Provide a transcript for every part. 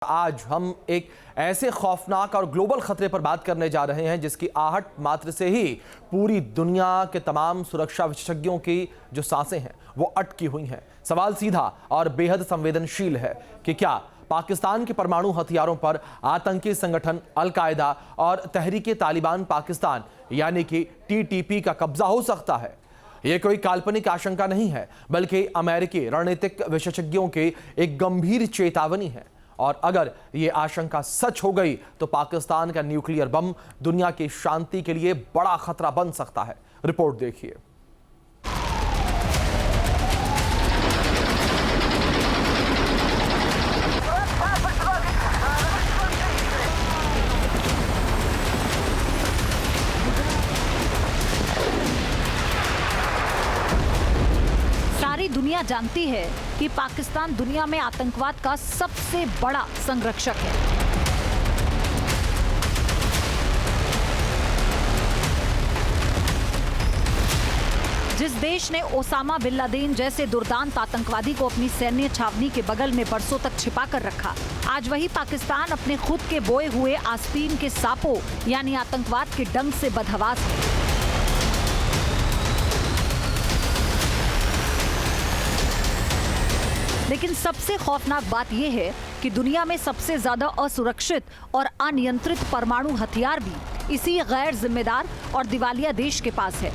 आज हम एक ऐसे खौफनाक और ग्लोबल खतरे पर बात करने जा रहे हैं जिसकी आहट मात्र से ही पूरी दुनिया के तमाम सुरक्षा विशेषज्ञों की जो सांसें हैं वो अटकी हुई हैं। सवाल सीधा और बेहद संवेदनशील है कि क्या पाकिस्तान के परमाणु हथियारों पर आतंकी संगठन अल-कायदा और तहरीके तालिबान पाकिस्तान यानी कि टीटीपी का कब्जा हो सकता है। यह कोई काल्पनिक आशंका नहीं है बल्कि अमेरिकी रणनीतिक विशेषज्ञों की एक गंभीर चेतावनी है। और अगर ये आशंका सच हो गई तो पाकिस्तान का न्यूक्लियर बम दुनिया की शांति के लिए बड़ा खतरा बन सकता है। रिपोर्ट देखिए। सारी दुनिया जानती है कि पाकिस्तान दुनिया में आतंकवाद का सबसे बड़ा संरक्षक है। जिस देश ने ओसामा बिन लादेन जैसे दुर्दांत आतंकवादी को अपनी सैन्य छावनी के बगल में बरसों तक छिपा कर रखा, आज वही पाकिस्तान अपने खुद के बोए हुए आस्तीन के सांपों यानी आतंकवाद के डंक से बदहवास है। लेकिन सबसे खौफनाक बात यह है कि दुनिया में सबसे ज्यादा असुरक्षित और अनियंत्रित परमाणु हथियार भी इसी गैर जिम्मेदार और दिवालिया देश के पास है।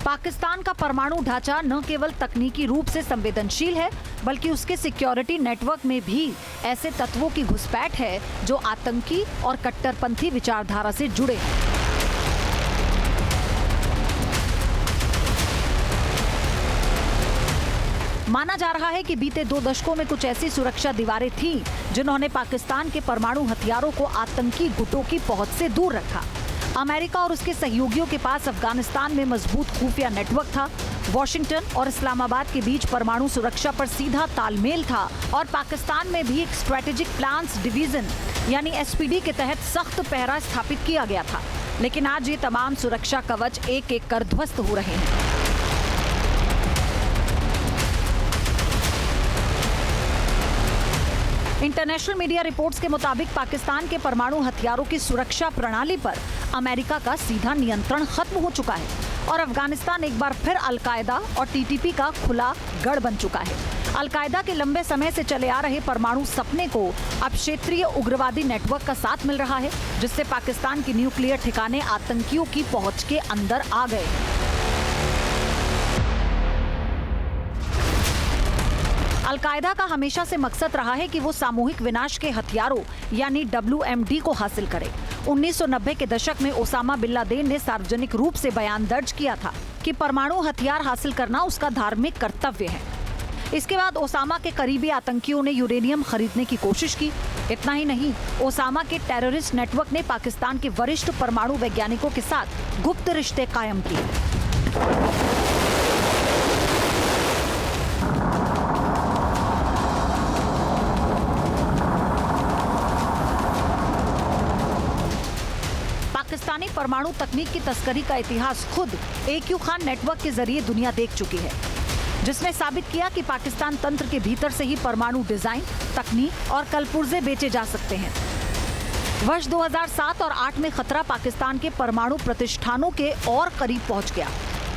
पाकिस्तान का परमाणु ढांचा न केवल तकनीकी रूप से संवेदनशील है बल्कि उसके सिक्योरिटी नेटवर्क में भी ऐसे तत्वों की घुसपैठ है जो आतंकी और कट्टरपंथी विचारधारा से जुड़े हैं। माना जा रहा है कि बीते 2 दशकों में कुछ ऐसी सुरक्षा दीवारें थीं जिन्होंने पाकिस्तान के परमाणु हथियारों को आतंकी गुटों की पहुंच से दूर रखा। अमेरिका और उसके सहयोगियों के पास अफगानिस्तान में मजबूत खुफिया नेटवर्क था। वॉशिंगटन और इस्लामाबाद के बीच परमाणु सुरक्षा पर सीधा तालमेल था और पाकिस्तान में भी एक स्ट्रेटेजिक प्लान्स डिवीजन यानी एसपीडी के तहत सख्त पहरा स्थापित किया गया था। लेकिन आज ये तमाम सुरक्षा कवच एक एक कर ध्वस्त हो रहे हैं। इंटरनेशनल मीडिया रिपोर्ट्स के मुताबिक पाकिस्तान के परमाणु हथियारों की सुरक्षा प्रणाली पर अमेरिका का सीधा नियंत्रण खत्म हो चुका है और अफगानिस्तान एक बार फिर अल-कायदा और टीटीपी का खुला गढ़ बन चुका है। अल-कायदा के लंबे समय से चले आ रहे परमाणु सपने को अब क्षेत्रीय उग्रवादी नेटवर्क का साथ मिल रहा है, जिससे पाकिस्तान के न्यूक्लियर ठिकाने आतंकियों की पहुंच के अंदर आ गए। अल-कायदा का हमेशा से मकसद रहा है कि वो सामूहिक विनाश के हथियारों यानी WMD को हासिल करे। 1990 के दशक में ओसामा बिन लादेन ने सार्वजनिक रूप से बयान दर्ज किया था कि परमाणु हथियार हासिल करना उसका धार्मिक कर्तव्य है। इसके बाद ओसामा के करीबी आतंकियों ने यूरेनियम खरीदने की कोशिश की। इतना ही नहीं, ओसामा के टेररिस्ट नेटवर्क ने पाकिस्तान के वरिष्ठ परमाणु वैज्ञानिकों के साथ गुप्त रिश्ते कायम किए। पाकिस्तानी परमाणु तकनीक की तस्करी का इतिहास खुद AQ खान नेटवर्क के जरिए दुनिया देख चुकी है, जिसने साबित किया कि पाकिस्तान तंत्र के भीतर से ही परमाणु डिजाइन, तकनीक और कलपुर्जे बेचे जा सकते हैं। वर्ष 2007 और 2008 में खतरा पाकिस्तान के परमाणु प्रतिष्ठानों के और करीब पहुंच गया,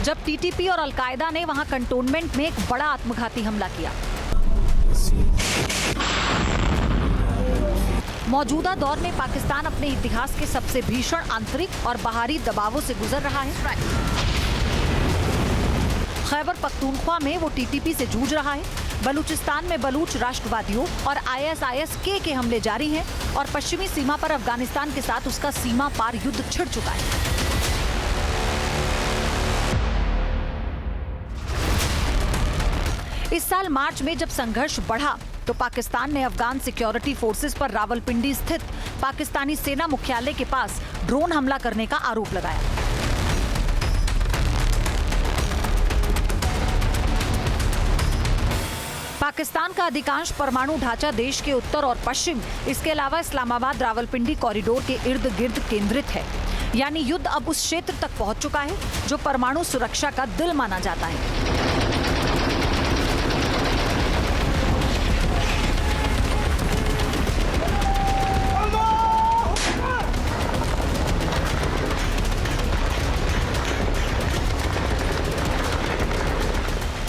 जब टीटीपी और अल-कायदा ने वहां कंटोनमेंट में एक बड़ा आत्मघाती हमला किया। मौजूदा दौर में पाकिस्तान अपने इतिहास के सबसे भीषण आंतरिक और बाहरी दबावों से गुजर रहा है। खैबर पख्तूनख्वा में वो टीटीपी से जूझ रहा है, बलूचिस्तान में बलूच राष्ट्रवादियों और ISIS-K के हमले जारी हैं और पश्चिमी सीमा पर अफगानिस्तान के साथ उसका सीमा पार युद्ध छिड़ चुका है। इस साल मार्च में जब संघर्ष बढ़ा तो पाकिस्तान ने अफगान सिक्योरिटी फोर्सेस पर रावलपिंडी स्थित पाकिस्तानी सेना मुख्यालय के पास ड्रोन हमला करने का आरोप लगाया। पाकिस्तान का अधिकांश परमाणु ढांचा देश के उत्तर और पश्चिम, इसके अलावा इस्लामाबाद रावलपिंडी कॉरिडोर के इर्द गिर्द केंद्रित है। यानी युद्ध अब उस क्षेत्र तक पहुंच चुका है जो परमाणु सुरक्षा का दिल माना जाता है।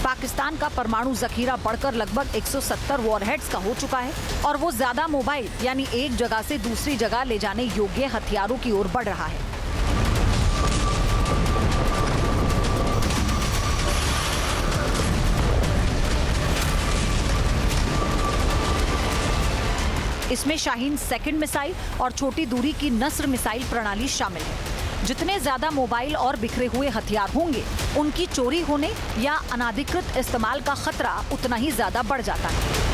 पाकिस्तान का परमाणु जखीरा बढ़कर लगभग 170 वॉरहेड्स का हो चुका है और वो ज्यादा मोबाइल यानी एक जगह से दूसरी जगह ले जाने योग्य हथियारों की ओर बढ़ रहा है। इसमें शाहीन सेकंड मिसाइल और छोटी दूरी की नस्र मिसाइल प्रणाली शामिल है। जितने ज्यादा मोबाइल और बिखरे हुए हथियार होंगे, उनकी चोरी होने या अनाधिकृत इस्तेमाल का खतरा उतना ही ज्यादा बढ़ जाता है।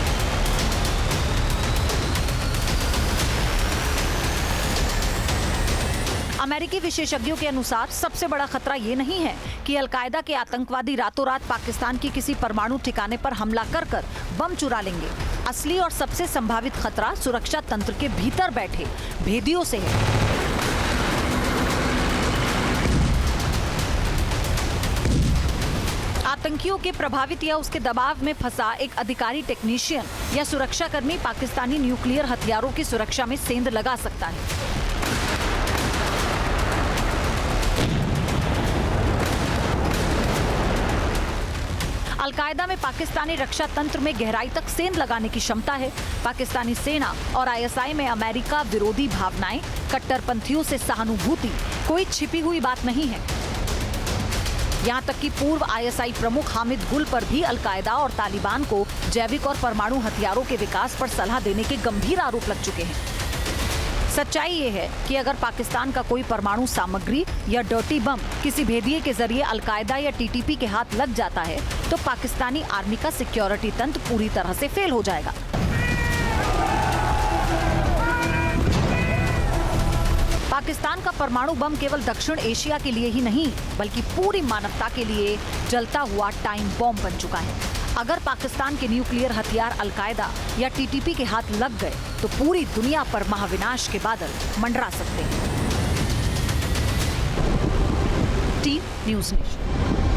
अमेरिकी विशेषज्ञों के अनुसार सबसे बड़ा खतरा ये नहीं है कि अलकायदा के आतंकवादी रातों रात पाकिस्तान की किसी परमाणु ठिकाने पर हमला कर बम चुरा लेंगे। असली और सबसे संभावित खतरा सुरक्षा तंत्र के भीतर बैठे भेदियों से है। आतंकियों के प्रभावित या उसके दबाव में फंसा एक अधिकारी, टेक्नीशियन या सुरक्षा कर्मी पाकिस्तानी न्यूक्लियर हथियारों की सुरक्षा में सेंध लगा सकता है। अलकायदा में पाकिस्तानी रक्षा तंत्र में गहराई तक सेंध लगाने की क्षमता है। पाकिस्तानी सेना और आईएसआई में अमेरिका विरोधी भावनाएं, कट्टरपंथियों से सहानुभूति कोई छिपी हुई बात नहीं है। यहाँ तक कि पूर्व आईएसआई प्रमुख हामिद गुल पर भी अलकायदा और तालिबान को जैविक और परमाणु हथियारों के विकास पर सलाह देने के गंभीर आरोप लग चुके हैं। सच्चाई ये है कि अगर पाकिस्तान का कोई परमाणु सामग्री या डर्टी बम किसी भेदिये के जरिए अलकायदा या टीटीपी के हाथ लग जाता है, तो पाकिस्तानी आर्मी का सिक्योरिटी तंत्र पूरी तरह से फेल हो जाएगा। पाकिस्तान का परमाणु बम केवल दक्षिण एशिया के लिए ही नहीं, बल्कि पूरी मानवता के लिए जलता हुआ टाइम बॉम्ब बन चुका है। अगर पाकिस्तान के न्यूक्लियर हथियार अलकायदा या टीटीपी के हाथ लग गए, तो पूरी दुनिया पर महाविनाश के बादल मंडरा सकते हैं। Team news nation.